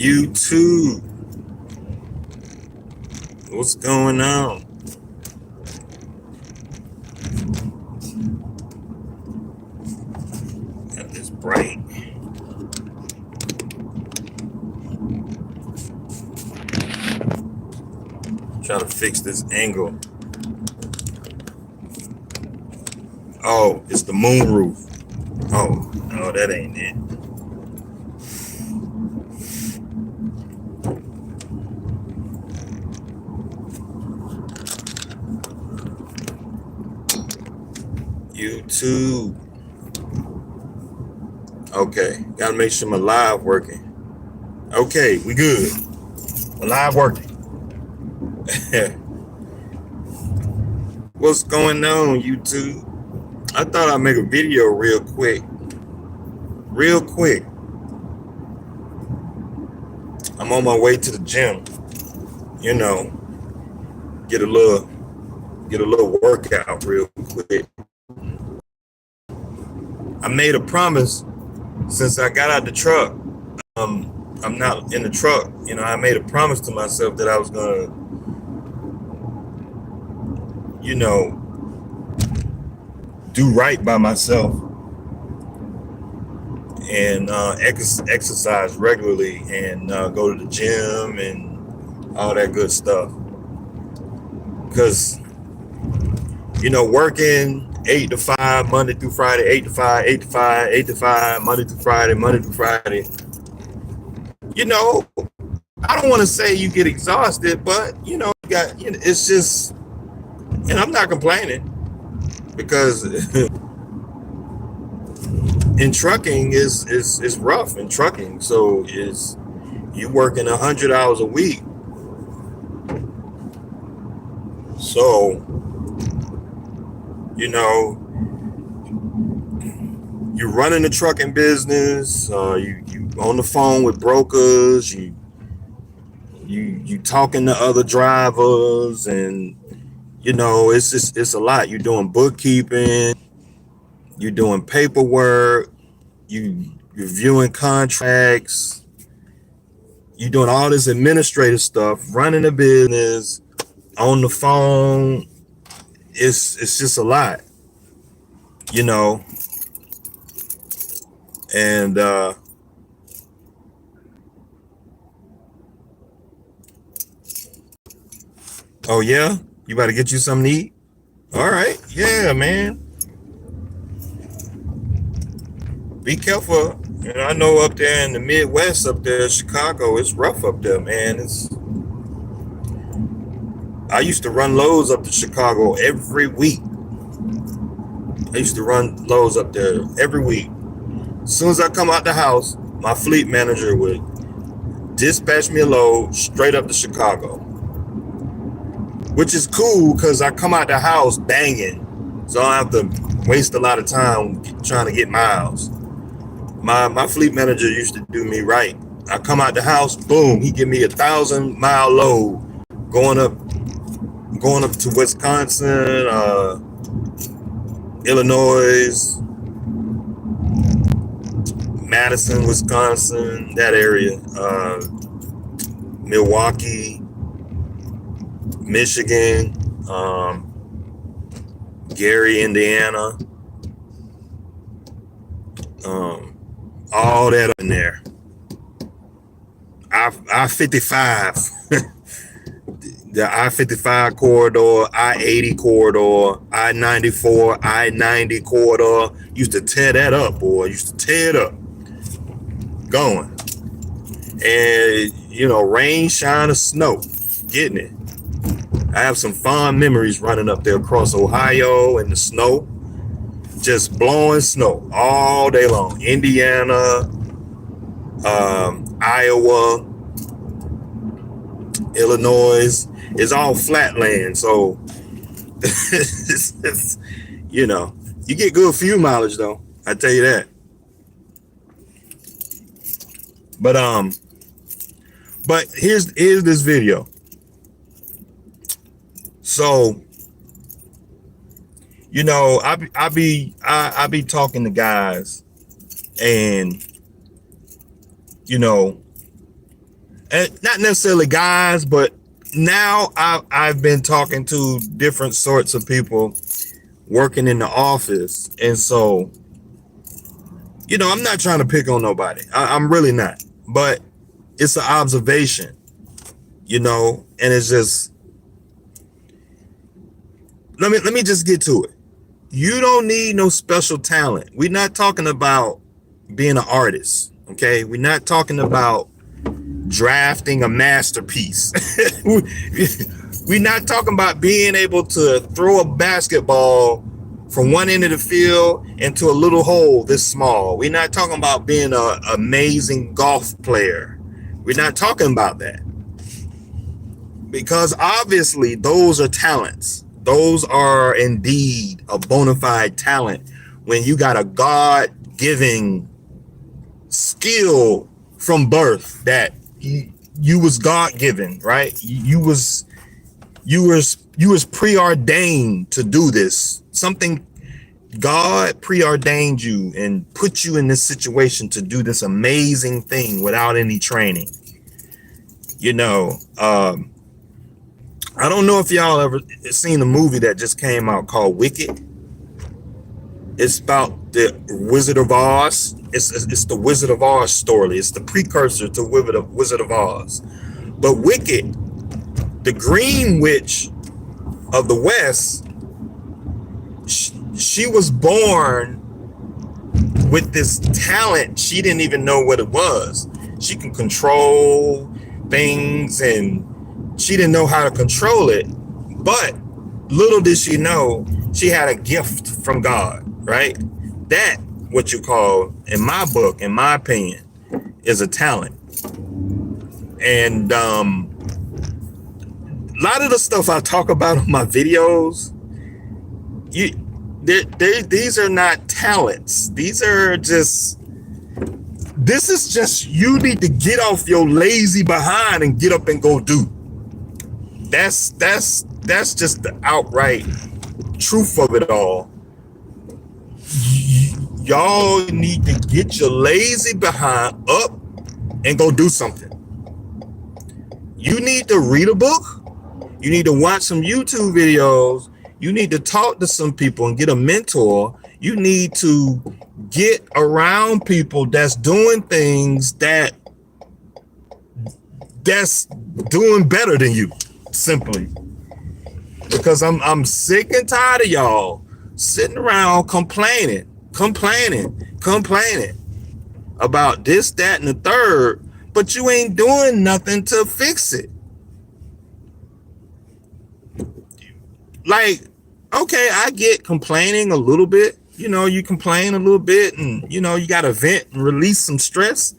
YouTube, what's going on? Got this bright. Try to fix this angle. Oh, it's the moon roof. Oh, no, that ain't it. YouTube. Okay, gotta make sure my live working. Okay, we good. My live working. What's going on, YouTube? I thought I'd make a video real quick. I'm on my way to the gym. You know, get a little workout real quick. I made a promise since I got out the truck. I'm not in the truck. You know, I made a promise to myself that I was gonna, you know, do right by myself and exercise regularly and go to the gym and all that good stuff. Because, you know, working 8 to 5, Monday through Friday, 8 to 5, 8 to 5, 8 to 5, Monday through Friday. You know, I don't want to say you get exhausted, but you know, it's just, and I'm not complaining because in trucking is rough in trucking. So is you working 100 hours a week. So, you know, you're running the trucking business, you on the phone with brokers, you talking to other drivers, and you know, it's a lot. You're doing bookkeeping, you're doing paperwork, you're reviewing contracts, you're doing all this administrative stuff, running a business, on the phone. It's just a lot, you know. And oh yeah, you about to get you something to eat? All right, yeah, man. Be careful. You know, I know up there in the Midwest, up there in Chicago, it's rough up there, man. I used to run loads up to Chicago every week. I used to run loads up there every week. As soon as I come out the house, my fleet manager would dispatch me a load straight up to Chicago, which is cool because I come out the house banging, so I don't have to waste a lot of time trying to get miles. My fleet manager used to do me right. I come out the house, boom, he give me 1,000-mile load going up to Wisconsin, Illinois, Madison, Wisconsin, that area, Milwaukee, Michigan, Gary, Indiana, all that in there. I-55, the I-55 corridor, I-80 corridor, I-94, I-90 corridor. Used to tear that up, boy. Used to tear it up. Going. And, you know, rain, shine, or snow. Getting it. I have some fond memories running up there across Ohio in the snow. Just blowing snow all day long. Indiana, Iowa, Illinois. It's all flatland. So, you know, you get good fuel mileage, though. I tell you that. But here's this video. So, you know, I be talking to guys, and you know, not necessarily guys, but now I've been talking to different sorts of people working in the office. And so, you know, I'm not trying to pick on nobody. I'm really not. But it's an observation, you know, and it's just, let me just get to it. You don't need no special talent. We're not talking about being an artist, okay? We're not talking about drafting a masterpiece. We're not talking about being able to throw a basketball from one end of the field into a little hole this small. We're not talking about being an amazing golf player. We're not talking about that. Because obviously those are talents. Those are indeed a bona fide talent when you got a God-given skill from birth that you was God-given, right? You was preordained to do this. Something God preordained you and put you in this situation to do this amazing thing without any training. You know, I don't know if y'all ever seen the movie that just came out called Wicked. It's about the Wizard of Oz. It's the Wizard of Oz story. It's the precursor to Wizard of Oz. But Wicked, the Green Witch of the West, she was born with this talent. She didn't even know what it was. She can control things and she didn't know how to control it. But little did she know, she had a gift from God, right? That, what you call, in my book, in my opinion, is a talent. And a lot of the stuff I talk about in my videos, these are not talents. This is just, you need to get off your lazy behind and get up and go do. That's just the outright truth of it all. Y'all need to get your lazy behind up and go do something. You need to read a book. You need to watch some YouTube videos. You need to talk to some people and get a mentor. You need to get around people that's doing things that's doing better than you, simply. Because I'm sick and tired of y'all sitting around complaining about this, that, and the third, but you ain't doing nothing to fix it. Like, okay, I get complaining a little bit. You know, you complain a little bit and, you know, you got to vent and release some stress.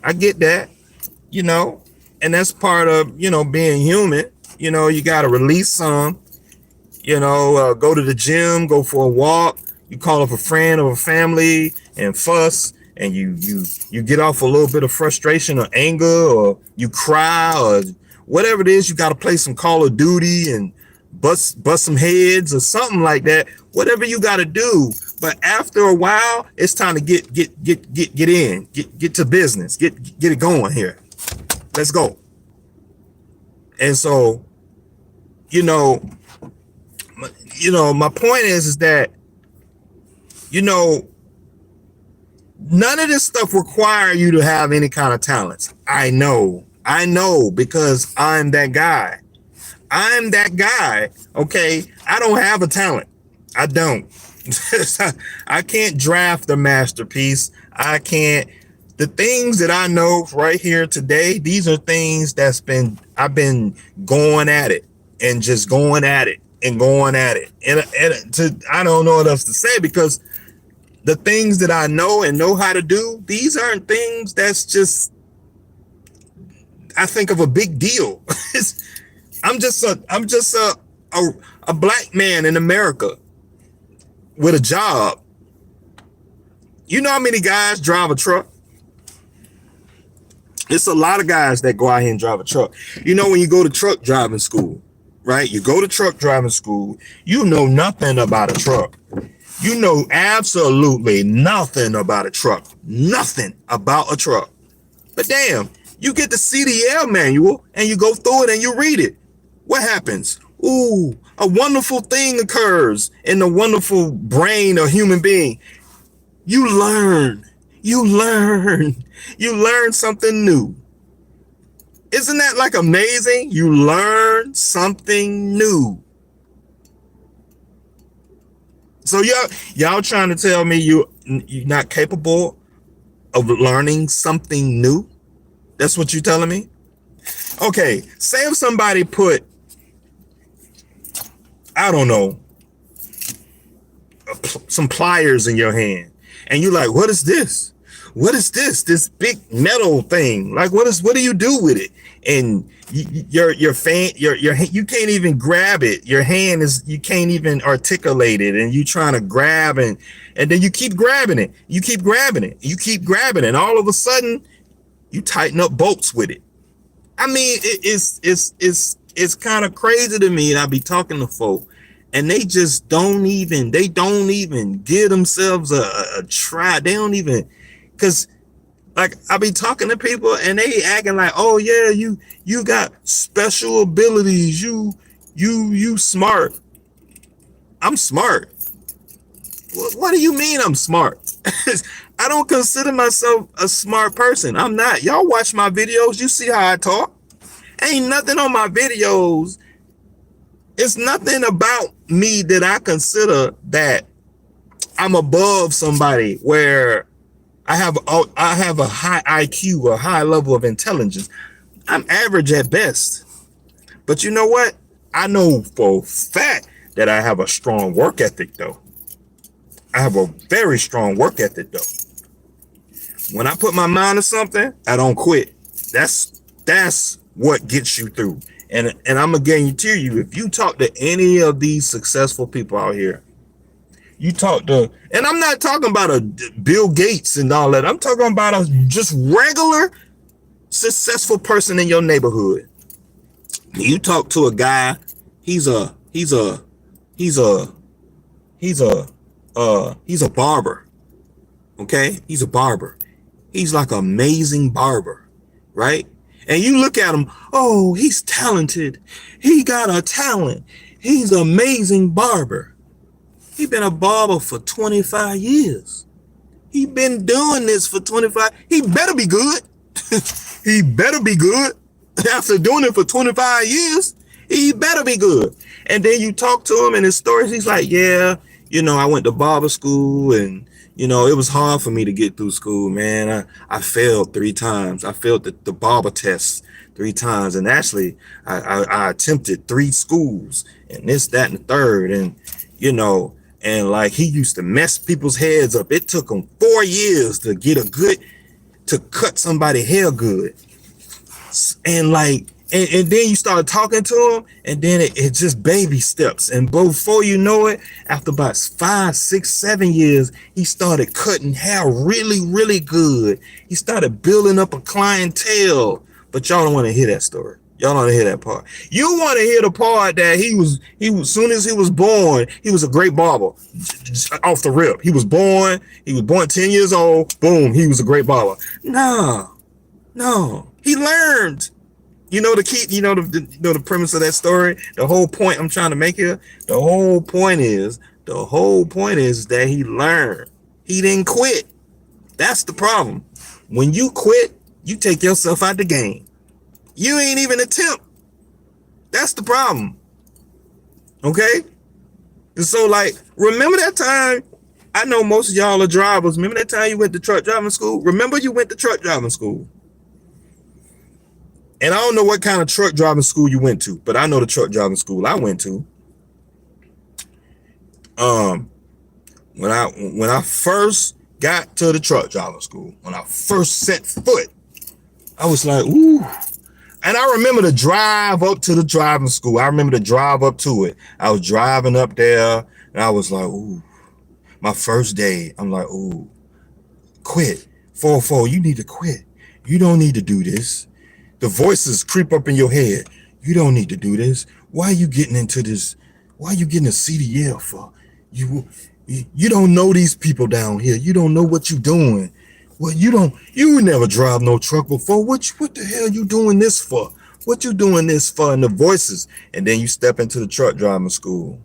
I get that, you know, and that's part of, you know, being human. You know, you got to release some, you know, go to the gym, go for a walk. You call up a friend or a family and fuss, and you get off a little bit of frustration or anger, or you cry or whatever it is. You got to play some Call of Duty and bust some heads or something like that. Whatever you got to do. But after a while, it's time to get to business, get it going here. Let's go. And so, you know, my point is that, you know, none of this stuff require you to have any kind of talents. I know, because I'm that guy. Okay. I don't have a talent. I don't. I can't draft a masterpiece. I can't. The things that I know right here today, these are things I've been going at it and just going at it and going at it. And I don't know what else to say, because the things that I know and know how to do, these aren't things that's just, I think, of a big deal. I'm just a black man in America with a job. You know how many guys drive a truck? It's a lot of guys that go out here and drive a truck. You know, when you go to truck driving school, right? You go to truck driving school, you know nothing about a truck. You know absolutely nothing about a truck. Nothing about a truck. But damn, You get the CDL manual and you go through it and you read it. What happens? Ooh, a wonderful thing occurs in the wonderful brain of human being. You learn something new. Isn't that like amazing? You learn something new. So y'all trying to tell me you're not capable of learning something new? That's what you're telling me? Okay, say if somebody put, I don't know, some pliers in your hand, and you're like, what is this? What is this? This big metal thing? Like, what do you do with it? And your fan, you can't even grab it. Your hand is, you can't even articulate it, and you trying to grab and then you keep grabbing it. You keep grabbing it. You keep grabbing it, and all of a sudden, you tighten up bolts with it. I mean, it's kind of crazy to me. And I be talking to folk, and they just don't even give themselves a try. They don't even, because like I be talking to people and they acting like, oh yeah, you got special abilities. You smart. I'm smart. What do you mean I'm smart? I don't consider myself a smart person. I'm not. Y'all watch my videos. You see how I talk. Ain't nothing on my videos. It's nothing about me that I consider that I'm above somebody where I have a high IQ, a high level of intelligence. I'm average at best. But you know what? I know for a fact that I have a strong work ethic though. I have a very strong work ethic though. When I put my mind to something, I don't quit. That's what gets you through. And I'm gonna guarantee you, if you talk to any of these successful people out here, you talk to, and I'm not talking about a Bill Gates and all that. I'm talking about a just regular successful person in your neighborhood. You talk to a guy, he's a barber. Okay? He's a barber. He's like an amazing barber, right? And you look at him, oh, he's talented. He got a talent. He's an amazing barber. He been a barber for 25 years. He been doing this for 25. He better be good. He better be good. After doing it for 25 years, he better be good. And then you talk to him and his stories, he's like, yeah, you know, I went to barber school and, you know, it was hard for me to get through school, man. I failed 3 times. I failed the barber test 3 times. And actually, I attempted 3 schools and this, that, and the third. And, you know, and like he used to mess people's heads up. It took him 4 years to get to cut somebody's hair good. And like, and then you start talking to him, and then it just baby steps. And before you know it, after about 5, 6, 7 years, he started cutting hair really, really good. He started building up a clientele. But y'all don't want to hear that story. Y'all don't want to hear that part. You want to hear the part that he was soon as he was born, he was a great barber. Just off the rip. He was born 10 years old. Boom, he was a great barber. No. He learned. You know the key, the premise of that story, the whole point I'm trying to make here, the whole point is that he learned. He didn't quit. That's the problem. When you quit, you take yourself out the game. You ain't even attempt. That's the problem. Okay? And so like, remember that time, I know most of y'all are drivers. Remember that time you went to truck driving school? Remember you went to truck driving school. And I don't know what kind of truck driving school you went to, but I know the truck driving school I went to. When I first got to the truck driving school, when I first set foot, I was like, ooh. And I remember the drive up to the driving school. I remember the drive up to it. I was driving up there, and I was like, ooh. My first day, I'm like, ooh, quit. 404, you need to quit. You don't need to do this. The voices creep up in your head. You don't need to do this. Why are you getting into this? Why are you getting a CDL for? You don't know these people down here. You don't know what you're doing. Well, you never drive no truck before. What the hell you doing this for? What you doing this for? And the voices. And then you step into the truck driving school.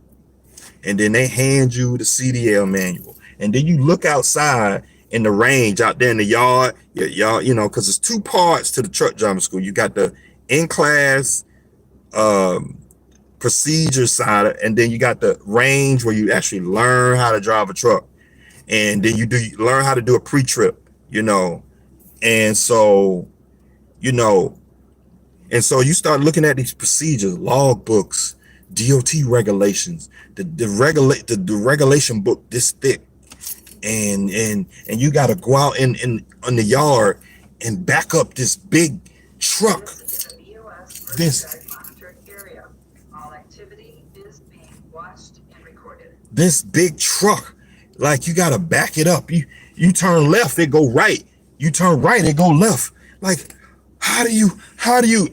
And then they hand you the CDL manual. And then you look outside in the range out there in the yard, you know, because there's two parts to the truck driving school. You got the in-class procedure side, and then you got the range where you actually learn how to drive a truck. And then you learn how to do a pre-trip, you know. And so, you know, and so you start looking at these procedures, log books, DOT regulations, the regulation book this thick. And you got to go out in the yard and back up this big truck. This big truck, like you got to back it up. You turn left, it go right. You turn right, it go left. Like, how do you,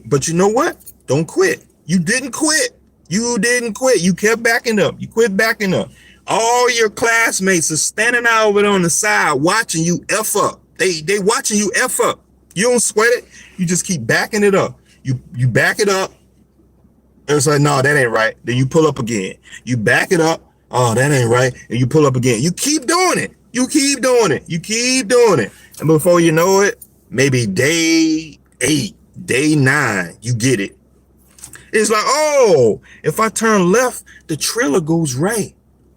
but you know what? Don't quit. You didn't quit. You didn't quit. You kept backing up. You quit backing up. All your classmates are standing out over on the side watching you F up. They watching you F up. You don't sweat it. You just keep backing it up. You back it up. It's like, no, that ain't right. Then you pull up again. You back it up. Oh, that ain't right. And you pull up again. You keep doing it. You keep doing it. You keep doing it. And before you know it, maybe day 8, day 9, you get it. It's like, oh, if I turn left, the trailer goes right.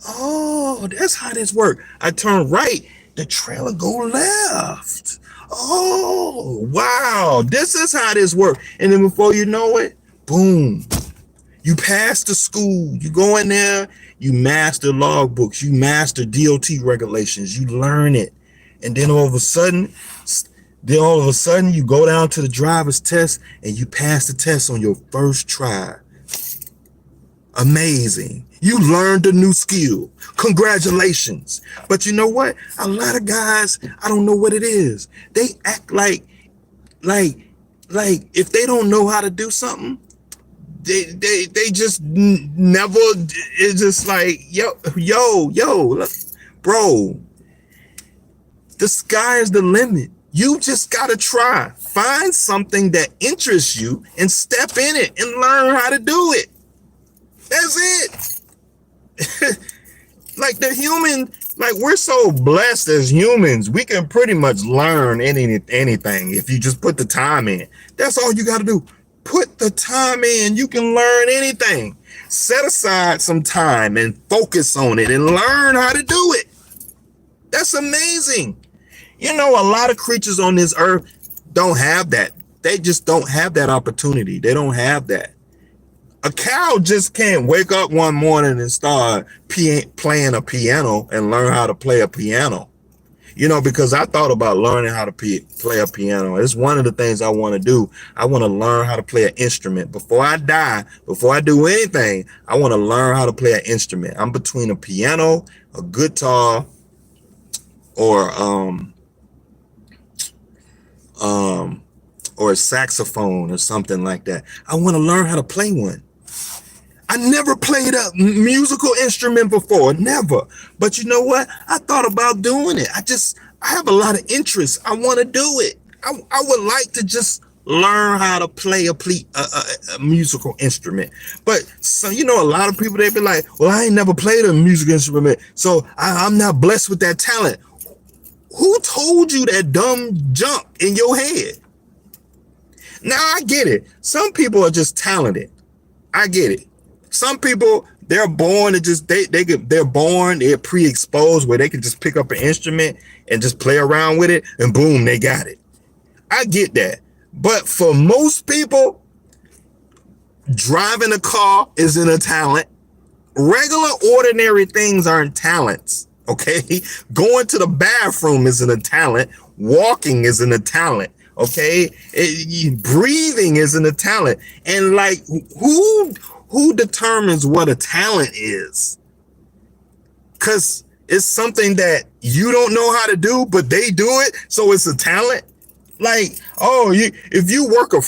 Oh, that's how this works. I turn right, the trailer go left. Oh, wow. This is how this works. And then before you know it, boom, you pass the school. You go in there, you master logbooks, you master DOT regulations, you learn it. And then all of a sudden, you go down to the driver's test and you pass the test on your first try. Amazing. You learned a new skill. Congratulations. But you know what? A lot of guys, I don't know what it is. They act like if they don't know how to do something, they just never, it's just like, yo, look, bro, the sky is the limit. You just got to try. Find something that interests you and step in it and learn how to do it. That's it. Like the human, like we're so blessed as humans, we can pretty much learn anything if you just put the time in. That's all you got to do. Put the time in. You can learn anything. Set aside some time and focus on it and learn how to do it. That's amazing. You know, a lot of creatures on this earth don't have that. They just don't have that opportunity. They don't have that. A cow just can't wake up one morning and start playing a piano and learn how to play a piano. You know, because I thought about learning how to play a piano. It's one of the things I want to do. I want to learn how to play an instrument. Before I die, before I do anything, I want to learn how to play an instrument. I'm between a piano, a guitar, or a saxophone or something like that. I want to learn how to play one. I never played a musical instrument before, never. But you know what? I thought about doing it. I have a lot of interest. I want to do it. I would like to just learn how to play a musical instrument. But so, you know, a lot of people, they be like, well, I ain't never played a musical instrument, so I'm not blessed with that talent. Who told you that dumb junk in your head? Now I get it. Some people are just talented. I get it. Some people, they're born to just, they're pre-exposed where they can just pick up an instrument and just play around with it and boom, they got it. I get that. But for most people, driving a car isn't a talent. Regular, ordinary things aren't talents. Okay. Going to the bathroom isn't a talent. Walking isn't a talent. Okay. Breathing isn't a talent. And like, who determines what a talent is? Because it's something that you don't know how to do, but they do it, so it's a talent. Like, oh, if you work a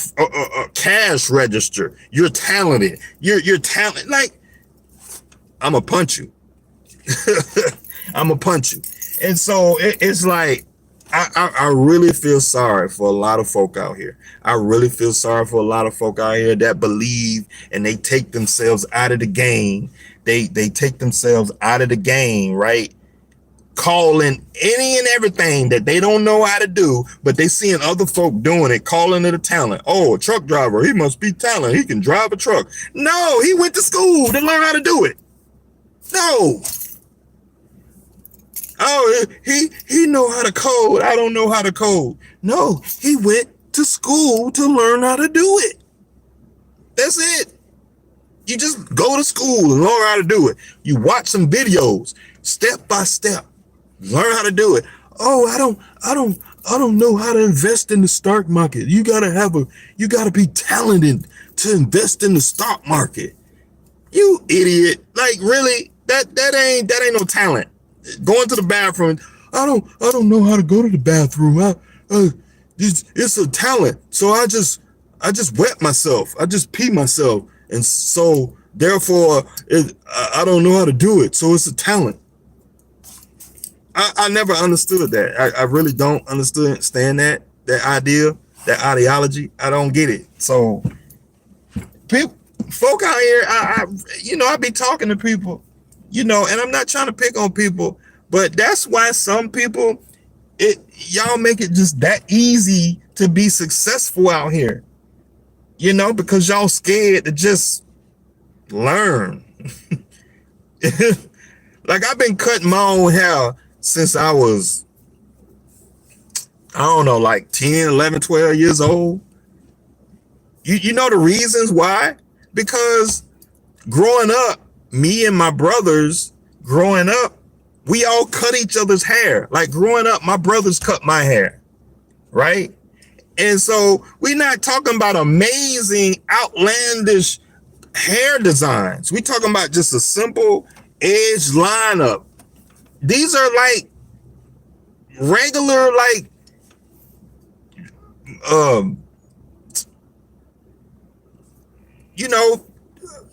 cash register, you're talented. You're talented. Like, I'm gonna punch you. I'm gonna punch you. And so it's like, I really feel sorry for a lot of folk out here. I really feel sorry for a lot of folk out here that believe and they take themselves out of the game. They take themselves out of the game, right? Calling any and everything that they don't know how to do, but they seeing other folk doing it, calling it a talent. Oh, a truck driver, he must be talented. He can drive a truck. No, he went to school to learn how to do it. No. Oh, he know how to code. I don't know how to code. No, he went to school to learn how to do it. That's it. You just go to school and learn how to do it. You watch some videos, step by step, learn how to do it. Oh, I don't know how to invest in the stock market. You gotta be talented to invest in the stock market. You idiot. Like, really? That ain't no talent. Going to the bathroom. I don't know how to go to the bathroom. It's a talent. So I just wet myself. I just pee myself. And so therefore I don't know how to do it. So it's a talent. I never understood that. I really don't understand that idea, that ideology. I don't get it. So folk out here, I be talking to people, and I'm not trying to pick on people, but that's why some people, y'all make it just that easy to be successful out here, because y'all scared to just learn. Like, I've been cutting my own hair since I was, I don't know, like 10, 11, 12 years old. You know the reasons why? Because growing up, me and my brothers growing up, we all cut each other's hair. Like, growing up, my brothers cut my hair, right? And so we're not talking about amazing, outlandish hair designs. We're talking about just a simple edge lineup. These are like regular, like,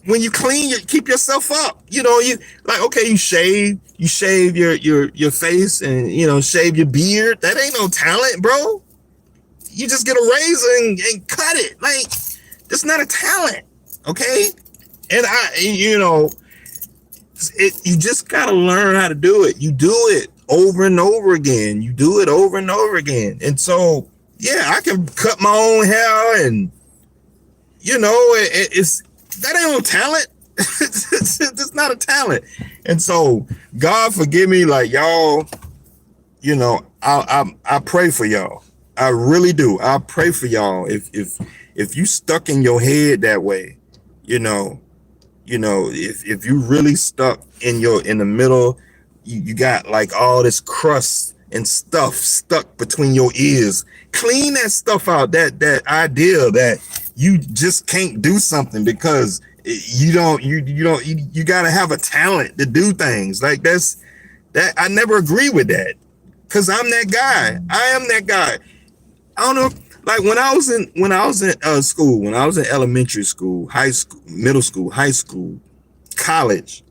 when you clean, you keep yourself up. You like, okay, you shave your face and shave your beard. That ain't no talent, bro. You just get a razor and cut it. Like, that's not a talent, okay? And you just gotta learn how to do it. You do it over and over again. You do it over and over again. And so, yeah, I can cut my own hair, and it's that ain't no talent. It's not a talent. And so, God forgive me, like, y'all. I pray for y'all. I really do. I pray for y'all. If you stuck in your head that way, if you really stuck in the middle, you got like all this crust and stuff stuck between your ears. Clean that stuff out. That idea that you just can't do something because you gotta have a talent to do things. Like, that I never agree with that, because I'm that guy. I am that guy. I don't know. Like, when I was in school, when I was in elementary school, high school, middle school, high school, college,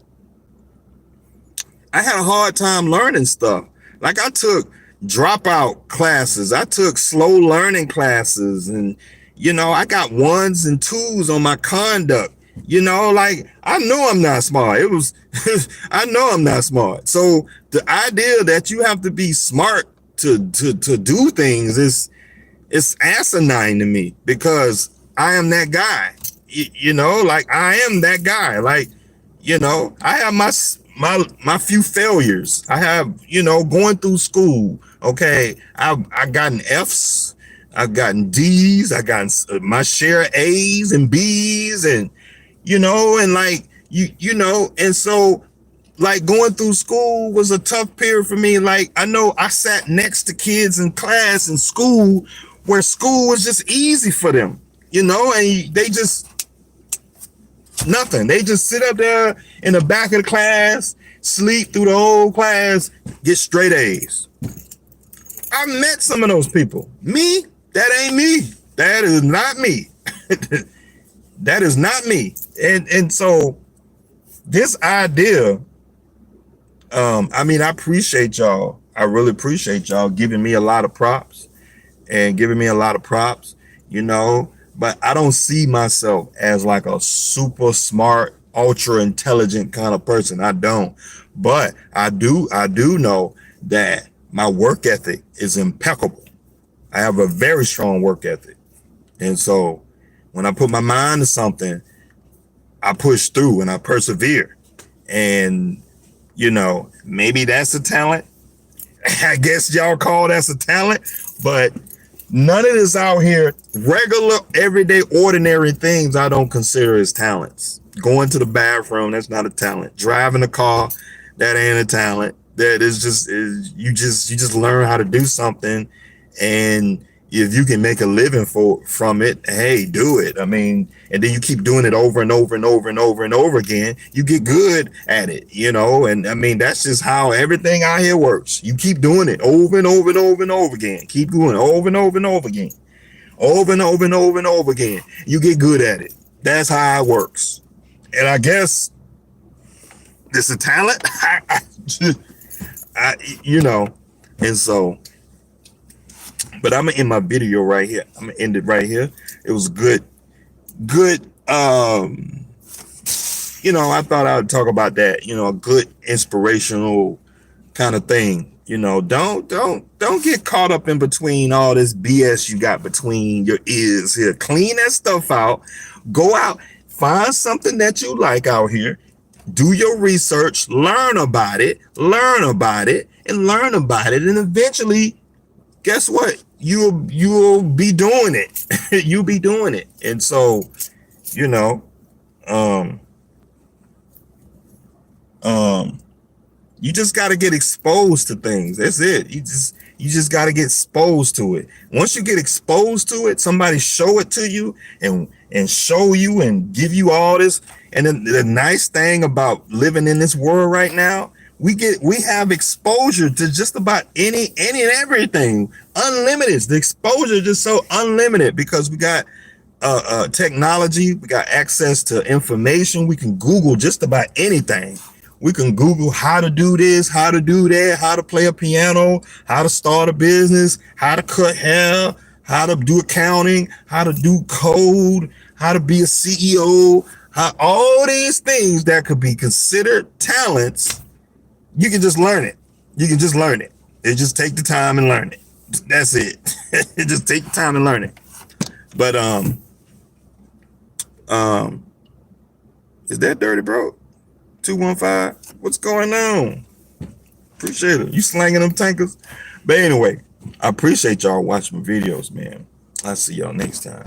I had a hard time learning stuff. Like, I took dropout classes. I took slow learning classes, and I got 1s and 2s on my conduct. Like, I know I'm not smart. I know I'm not smart. So the idea that you have to be smart to do things it's asinine to me, because I am that guy. Like, I am that guy. Like, I have my few failures. I have, going through school. Okay, I gotten F's, I've gotten D's, I gotten my share of A's and B's, and and like and so, like, going through school was a tough period for me. Like, I know I sat next to kids in class in school where school was just easy for them, and they just nothing. They just sit up there in the back of the class, sleep through the whole class, get straight A's. I met some of those people. Me, that ain't me. That is not me. That is not me. And so this idea, I appreciate y'all I really appreciate y'all giving me a lot of props and giving me a lot of props, you know, but I don't see myself as like a super smart, ultra intelligent kind of person. I don't. But I do know that my work ethic is impeccable. I have a very strong work ethic. And so when I put my mind to something, I push through and I persevere. And, you know, maybe that's a talent. I guess y'all call that's a talent, but none of this out here, regular, everyday, ordinary things I don't consider as talents. Going to the bathroom, that's not a talent. Driving a car, that ain't a talent. That is just, you just learn how to do something, and if you can make a living from it, hey, do it. I mean, and then you keep doing it over and over and over and over and over again, you get good at it, you know. And I mean, that's just how everything out here works. You keep doing it over and over and over and over again. Keep doing it over and over and over again. Over and over and over and over again. You get good at it. That's how it works. And I guess it's a talent. You know, and so, but I'm gonna end my video right here. I'm gonna end it right here. It was good. You know, I thought I would talk about that. You know, a good inspirational kind of thing. You know, don't get caught up in between all this BS you got between your ears here. Clean that stuff out. Go out, find something that you like out here. Do your research, learn about it, and learn about it. And eventually, guess what? You'll be doing it. You'll be doing it. And so, you know, you just got to get exposed to things. That's it. You just got to get exposed to it. Once you get exposed to it, somebody show it to you and show you and give you all this. And then the nice thing about living in this world right now, we have exposure to just about any and everything. Unlimited. The exposure is just so unlimited because we got technology. We got access to information. We can Google just about anything. We can Google how to do this, how to do that, how to play a piano, how to start a business, how to cut hair, how to do accounting, how to do code, how to be a CEO, how all these things that could be considered talents. You can just learn it. You can just learn it. It just take the time and learn it. That's it. It just take the time and learn it. But is that Dirty Bro? 215. What's going on? Appreciate it. You slanging them tankers. But anyway, I appreciate y'all watching my videos, man. I'll see y'all next time.